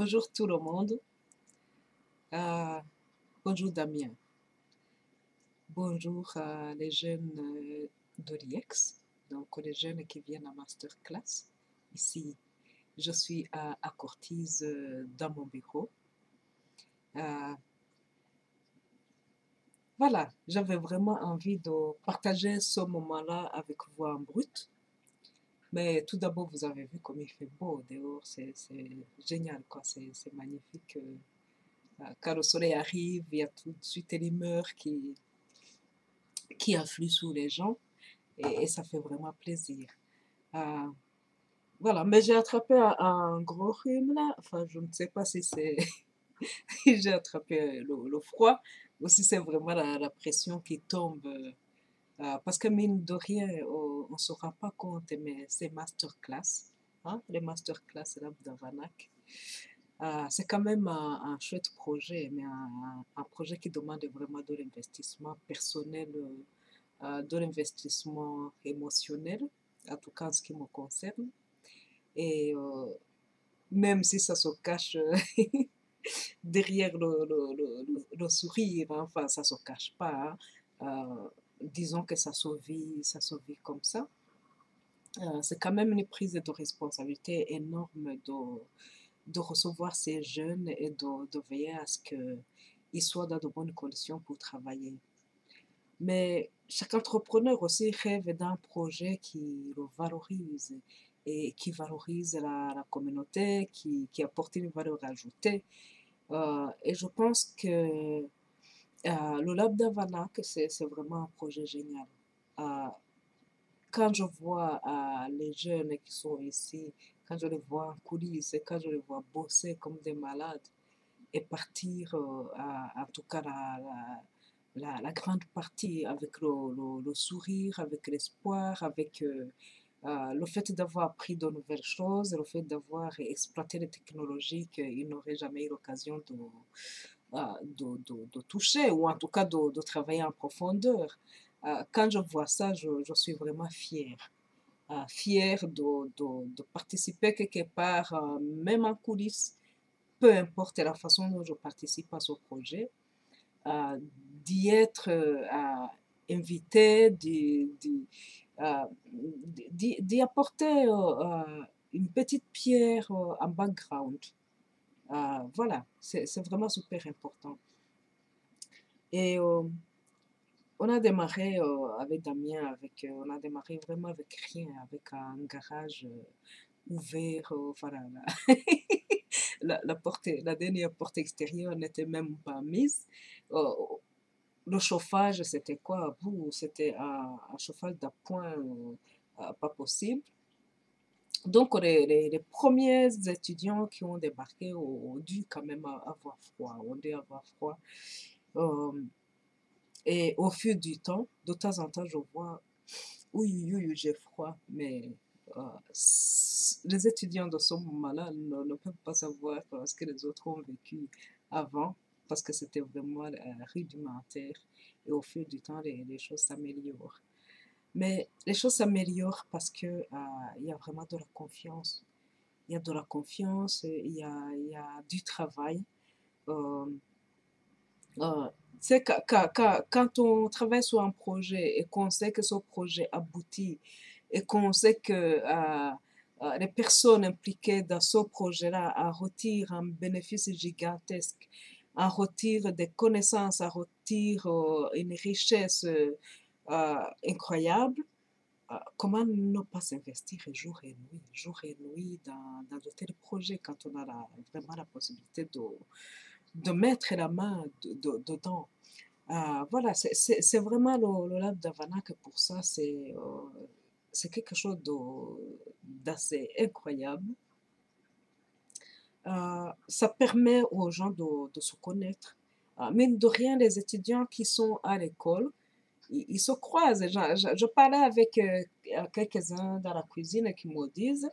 Bonjour tout le monde. Euh, bonjour Damien. Bonjour les jeunes de l'IEX, donc les jeunes qui viennent à masterclass. Ici, je suis à Courtise dans mon bureau. Euh, voilà, j'avais vraiment envie de partager ce moment-là avec vous en brut. Mais tout d'abord, vous avez vu comme il fait beau dehors, c'est génial, quoi. C'est magnifique. Quand le soleil arrive, il y a tout de suite l'humeur qui afflue sur les gens et ça fait vraiment plaisir. Euh, voilà, mais j'ai attrapé un gros rhume là. Enfin, je ne sais pas si c'est j'ai attrapé le froid ou si c'est vraiment la pression qui tombe. Parce que mine de rien, on ne se rend pas compte, mais c'est masterclass, hein, les masterclass là d'Avanac. C'est quand même un chouette projet, mais un projet qui demande vraiment de l'investissement personnel, de l'investissement émotionnel, en tout cas en ce qui me concerne. Et même si ça se cache derrière le sourire, hein, enfin ça se cache pas, hein, disons que ça se vit comme ça. C'est quand même une prise de responsabilité énorme de recevoir ces jeunes et de veiller à ce qu'ils soient dans de bonnes conditions pour travailler. Mais chaque entrepreneur aussi rêve d'un projet qui le valorise et qui valorise la communauté, qui apporte une valeur ajoutée. Et je pense que le Lab d'Avanac, c'est vraiment un projet génial. Euh, Quand je vois les jeunes qui sont ici, quand je les vois en coulisses, quand je les vois bosser comme des malades et partir, en tout cas la grande partie avec le sourire, avec l'espoir, avec le fait d'avoir appris de nouvelles choses, le fait d'avoir exploité les technologies qu'ils n'auraient jamais eu l'occasion de toucher ou en tout cas de travailler en profondeur. Quand je vois ça, je suis vraiment fière. Fière de participer quelque part, même en coulisses, peu importe la façon dont je participe à ce projet, euh, d'y être invité, euh, d'y apporter une petite pierre en background. Voilà, c'est vraiment super important. Et on a démarré avec Damien, on a démarré vraiment avec rien, avec un garage ouvert. Voilà, la dernière porte extérieure n'était même pas mise. Euh, le chauffage, c'était quoi? C'était un chauffage d'appoint pas possible. Donc, les premiers étudiants qui ont débarqué ont dû quand même avoir froid, ont dû avoir froid. Euh, et au fil du temps, de temps en temps, je vois, oui, oui, oui, j'ai froid, mais les étudiants de ce moment-là ne peuvent pas savoir ce que les autres ont vécu avant, parce que c'était vraiment rudimentaire. Et au fil du temps, les choses s'améliorent. Mais les choses s'améliorent parce que il y a vraiment de la confiance. Il y a de la confiance, il y a du travail. Euh, euh, c'est quand on travaille sur un projet et qu'on sait que ce projet aboutit et qu'on sait que les personnes impliquées dans ce projet-là en retirent un bénéfice gigantesque, en retirent des connaissances, en retirent une richesse incroyable. Comment ne pas s'investir jour et nuit dans de tels projets quand on a vraiment la possibilité de mettre la main dedans. Voilà, c'est vraiment le Lab d'Havana que pour ça, c'est quelque chose d'assez incroyable. Ça permet aux gens de se connaître. Mine de rien, les étudiants qui sont à l'école, ils se croisent. Je parlais avec quelques-uns dans la cuisine qui me disent,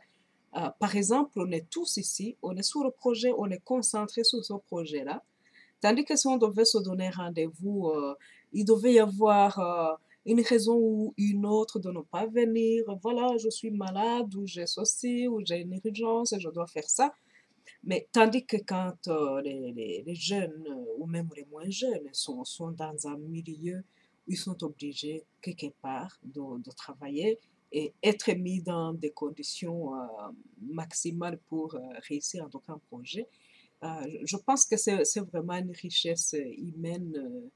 par exemple, on est tous ici, on est sur le projet, on est concentré sur ce projet-là. Tandis que si on devait se donner rendez-vous, il devait y avoir une raison ou une autre de ne pas venir. Voilà, je suis malade, ou j'ai ceci, ou j'ai une urgence, et je dois faire ça. Mais tandis que quand les jeunes, ou même les moins jeunes, sont dans un milieu où ils sont obligés, quelque part, de travailler et être mis dans des conditions maximales pour réussir dans un projet, je pense que c'est vraiment une richesse humaine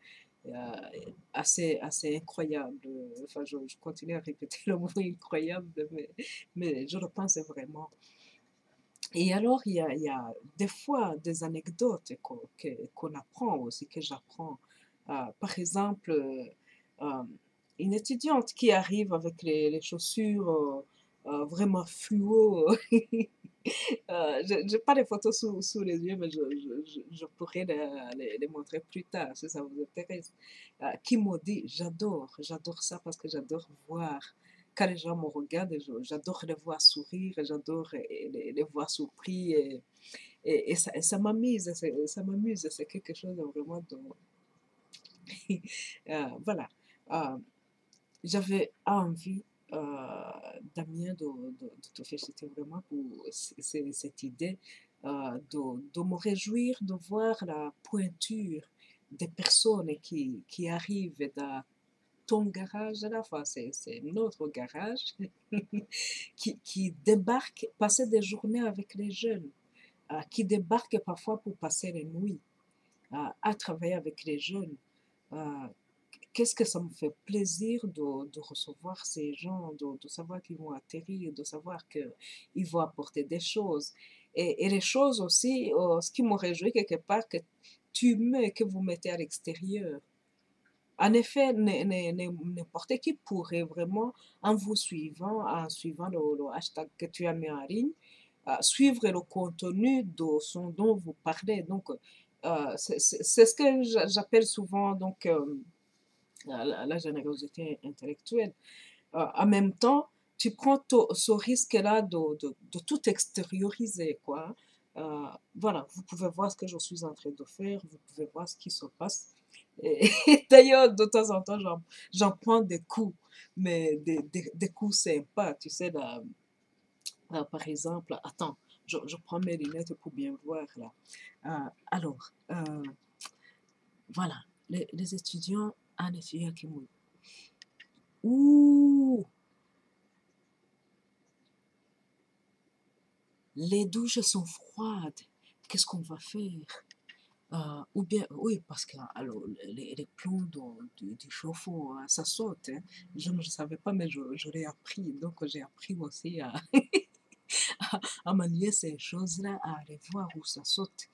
assez incroyable. Enfin, je continue à répéter le mot incroyable, mais je le pense vraiment. Et alors, il y a des fois des anecdotes qu'on apprend aussi, que j'apprends. Par exemple, euh, une étudiante qui arrive avec les chaussures vraiment fluo. Je n'ai pas les photos sous les yeux, mais je pourrais les montrer plus tard si ça vous intéresse. Qui m'a dit, j'adore ça parce que j'adore voir, quand les gens me regardent, j'adore les voir sourire, j'adore les voir surpris et ça m'amuse, ça m'amuse, c'est quelque chose de vraiment de... Voilà. Euh, J'avais envie, Damien, de te féliciter vraiment pour cette idée de me réjouir de voir la pointure des personnes qui arrivent dans ton garage à la fois, c'est notre garage, qui débarquent, passer des journées avec les jeunes, qui débarquent parfois pour passer les nuits, à travailler avec les jeunes. Euh, Qu'est-ce que ça me fait plaisir de recevoir ces gens, de savoir qu'ils vont atterrir, de savoir qu'ils vont apporter des choses. Et les choses aussi, ce qui me réjouit quelque part, que tu mets, que vous mettez à l'extérieur. En effet, n'importe qui pourrait vraiment, en vous suivant, en suivant le hashtag que tu as mis en ligne, suivre le contenu de son dont vous parlez. Donc, c'est ce que j'appelle souvent donc, la générosité intellectuelle. En même temps, tu prends ce risque-là de tout extérioriser, quoi. Voilà, vous pouvez voir ce que je suis en train de faire, vous pouvez voir ce qui se passe. Et d'ailleurs, de temps en temps, j'en prends des coups, mais des coups sympas, tu sais, là, par exemple, attends, je prends mes lunettes pour bien voir, là. Alors, voilà, les étudiants, un étudiant qui me... Ouh, les douches sont froides. Qu'est-ce qu'on va faire? Ou bien, oui, parce que alors, les plombs du chauffe-eau, hein, ça saute, hein. Je ne savais pas, mais je l'ai appris. Donc, j'ai appris aussi à manier ces choses-là, à aller voir où ça saute.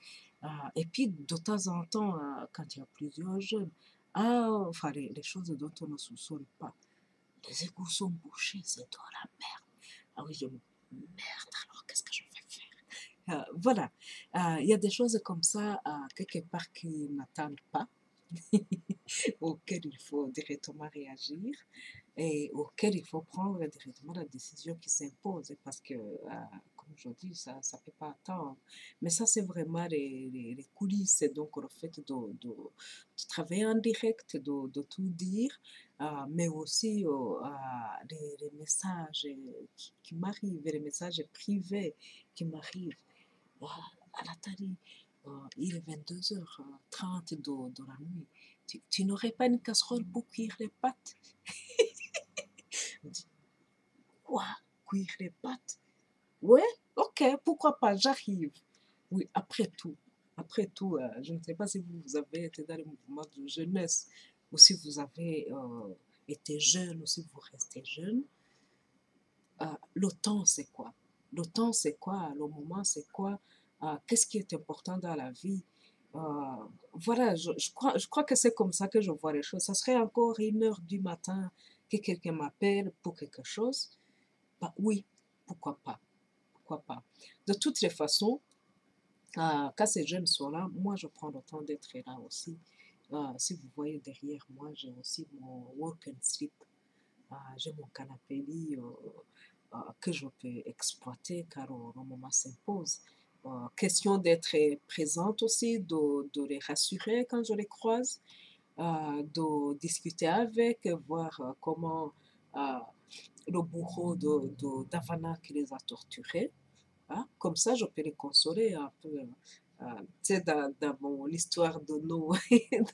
Et puis, de temps en temps, quand il y a plusieurs jeunes, enfin, les choses dont on ne soupçonne pas. Les égouts sont bouchés, c'est de la merde. Ah oui, je me merde, alors qu'est-ce que je vais faire? Voilà. Il y a des choses comme ça, quelque part, qui n'attendent pas, auxquelles il faut directement réagir et auxquelles il faut prendre directement la décision qui s'impose parce que, comme je dis, ça ne peut pas attendre. Mais ça, c'est vraiment les coulisses, donc le fait de travailler en direct, de tout dire, mais aussi les messages qui m'arrivent, les messages privés qui m'arrivent. Euh, à la télé, il est 22h30 de la nuit. Tu n'aurais pas une casserole pour cuire les pâtes? On dit, quoi? Cuire les pâtes? Ouais, ok, pourquoi pas, j'arrive. Oui, après tout, je ne sais pas si vous avez été dans le mouvement de jeunesse ou si vous avez été jeune ou si vous restez jeune. Le temps, c'est quoi? Le temps, c'est quoi? Le moment, c'est quoi? Qu'est-ce qui est important dans la vie? Euh, voilà, je crois que c'est comme ça que je vois les choses. Ça serait encore 1 heure du matin que quelqu'un m'appelle pour quelque chose. Bah oui, pourquoi pas? Pourquoi pas? De toutes les façons, quand ces jeunes sont là, moi, je prends le temps d'être là aussi. Si vous voyez derrière moi, j'ai aussi mon work and sleep. J'ai mon canapé lit que je peux exploiter car le moment s'impose. Question d'être présente aussi, de les rassurer quand je les croise, de discuter avec, voir comment euh, le bourreau d'Havana qui les a torturés. hein. Comme ça, je peux les consoler un peu. Tu sais, dans mon histoire de nous,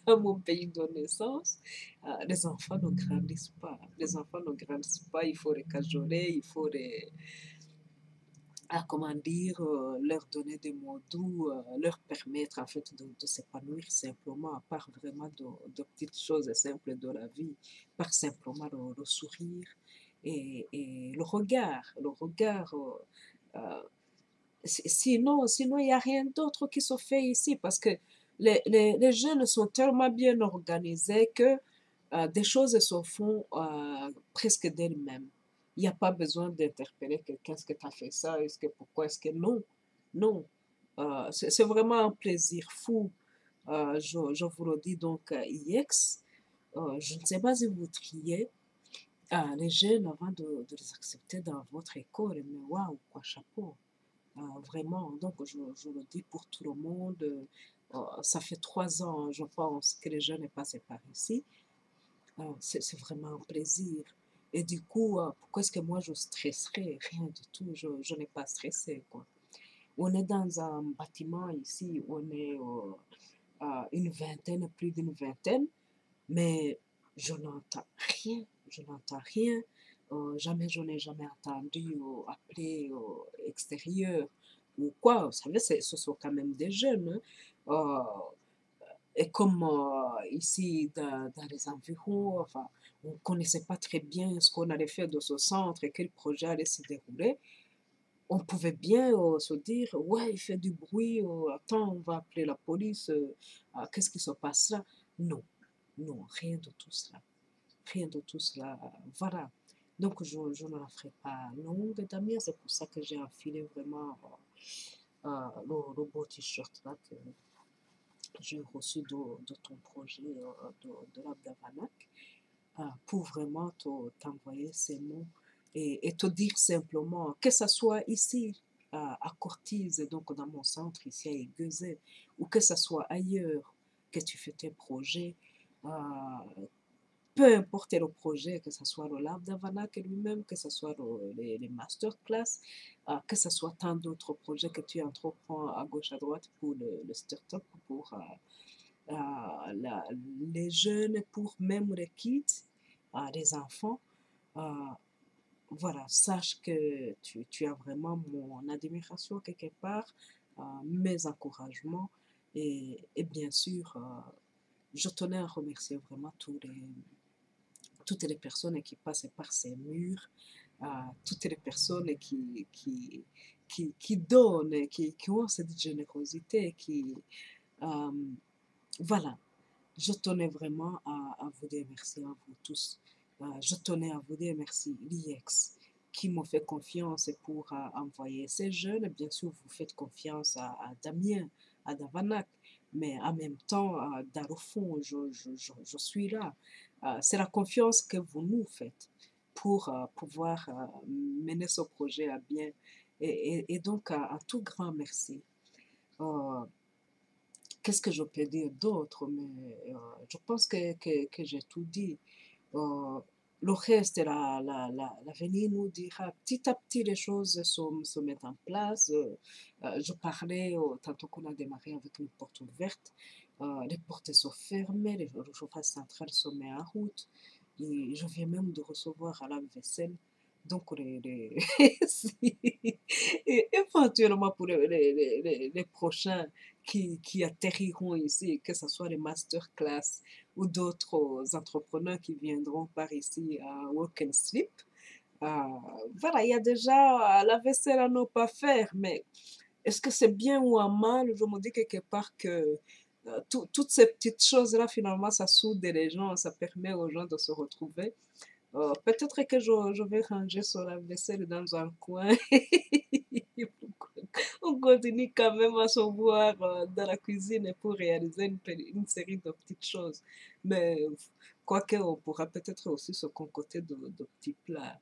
dans mon pays de naissance, les enfants ne grandissent pas. Les enfants ne grandissent pas, il faut les cajoler, il faut les, comment dire, leur donner des mots doux, leur permettre en fait de s'épanouir simplement, à part vraiment de petites choses simples de la vie, par simplement le sourire et le regard. Le regard, sinon, il n'y a rien d'autre qui se fait ici parce que les jeunes sont tellement bien organisés que des choses se font presque d'elles-mêmes. Il n'y a pas besoin d'interpeller quelqu'un, est-ce que tu as fait ça, est-ce que pourquoi, est-ce que non, non. C'est vraiment un plaisir fou. Je vous le dis donc, IX, je ne sais pas si vous triez les jeunes avant de les accepter dans votre école, mais waouh, quoi, chapeau. Vraiment, donc je le dis pour tout le monde. Ça fait 3 ans, je pense, que les jeunes est passé par ici. C'est vraiment un plaisir. Et du coup, pourquoi est-ce que moi je stresserais? Rien du tout, je n'ai pas stressé, quoi. On est dans un bâtiment ici, on est une vingtaine, plus d'une vingtaine, mais je n'entends rien, je n'entends rien. Jamais, je n'ai jamais entendu appeler au extérieur ou quoi. Vous savez, ce sont quand même des jeunes, hein. Et comme ici, dans les environs, enfin, on ne connaissait pas très bien ce qu'on allait faire de ce centre et quel projet allait se dérouler, on pouvait bien se dire, ouais, il fait du bruit, attends, on va appeler la police, qu'est-ce qui se passe là? Non, non, rien de tout cela. Rien de tout cela. Voilà. Donc, je ne la ferai pas longue, Damien. C'est pour ça que j'ai enfilé vraiment le beau t-shirt là que j'ai reçu de ton projet de l'Abdavanak pour vraiment t'envoyer ces mots et te dire simplement que ce soit ici à Cortise, donc dans mon centre ici à Aiguezé, ou que ce soit ailleurs que tu fais tes projets, euh, peu importe le projet, que ce soit le Lab d'Avanak lui-même, que ce soit les masterclass, que ce soit tant d'autres projets que tu entreprends à gauche, à droite pour le start-up, pour les jeunes, pour même les kids, les enfants. euh, voilà, sache que tu as vraiment mon admiration quelque part, mes encouragements et bien sûr, je tenais à remercier vraiment toutes les personnes qui passent par ces murs, toutes les personnes qui donnent, qui ont cette générosité, euh, voilà, je tenais vraiment à vous dire merci à vous tous. Je tenais à vous dire merci, l'IEX, qui m'ont fait confiance pour envoyer ces jeunes. Bien sûr, vous faites confiance à Damien, à Davanak, mais en même temps, dans le fond, je suis là. C'est la confiance que vous nous faites pour pouvoir mener ce projet à bien. Et donc, un tout grand merci. Euh, Qu'est-ce que je peux dire d'autre? Mais je pense que j'ai tout dit. Euh, le reste, l'avenir nous dira petit à petit les choses se mettent en place. Je parlais tantôt qu'on a démarré avec une porte ouverte. Les portes sont fermées, le chauffage central se met en route. Et je viens même de recevoir à la vaisselle. Donc, et éventuellement pour les prochains qui atterriront ici, que ce soit les masterclass ou d'autres entrepreneurs qui viendront par ici à Walk and Sleep. Euh, voilà, il y a déjà la vaisselle à ne pas faire, mais est-ce que c'est bien ou à mal? Je me dis quelque part que toutes ces petites choses-là, finalement, ça soude les gens, ça permet aux gens de se retrouver. Peut-être que je vais ranger sur la vaisselle dans un coin. On continue quand même à se voir dans la cuisine pour réaliser une série de petites choses. Mais quoique, on pourra peut-être aussi se concocter de petits plats.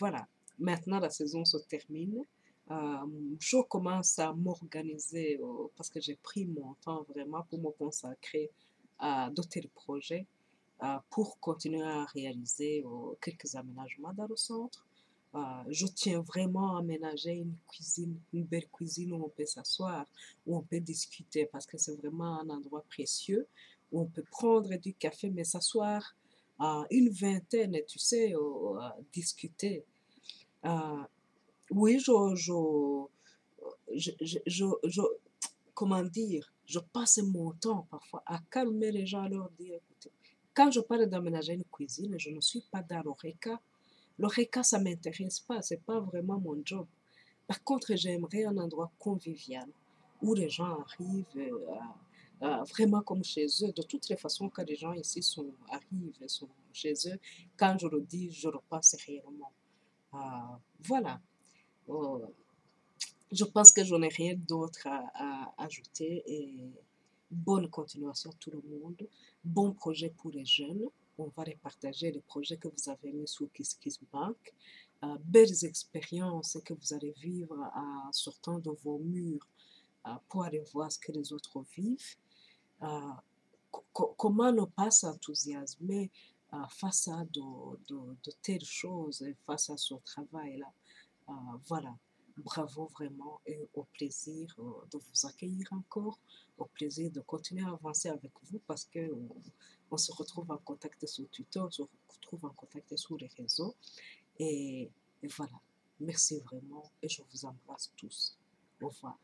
Voilà. Maintenant, la saison se termine. Euh, je commence à m'organiser parce que j'ai pris mon temps vraiment pour me consacrer à de tels projets pour continuer à réaliser quelques aménagements dans le centre. Je tiens vraiment à aménager une cuisine, une belle cuisine où on peut s'asseoir, où on peut discuter, parce que c'est vraiment un endroit précieux, où on peut prendre du café, mais s'asseoir à une vingtaine, tu sais, discuter. Euh, oui, je, comment dire, je passe mon temps parfois à calmer les gens, à leur dire, écoutez, quand je parle d'aménager une cuisine, je ne suis pas dans l'oreca. L'oreca, ça ne m'intéresse pas, c'est pas vraiment mon job. Par contre, j'aimerais un endroit convivial où les gens arrivent vraiment comme chez eux. De toutes les façons, quand les gens ici arrivent et sont chez eux, quand je le dis, je le pense réellement. Euh, voilà. Euh, je pense que je n'ai rien d'autre à ajouter et bonne continuation à tout le monde. Bon projet pour les jeunes. On va les partager, les projets que vous avez mis sur KissKissBank. Belles expériences que vous allez vivre en sortant de vos murs pour aller voir ce que les autres vivent. Euh, Comment ne pas s'enthousiasmer face à de telles choses, face à ce travail-là. Voilà, bravo vraiment et au plaisir de vous accueillir encore, au plaisir de continuer à avancer avec vous parce que on se retrouve en contact sur Twitter, on se retrouve en contact sur les réseaux et voilà, merci vraiment et je vous embrasse tous. Au revoir.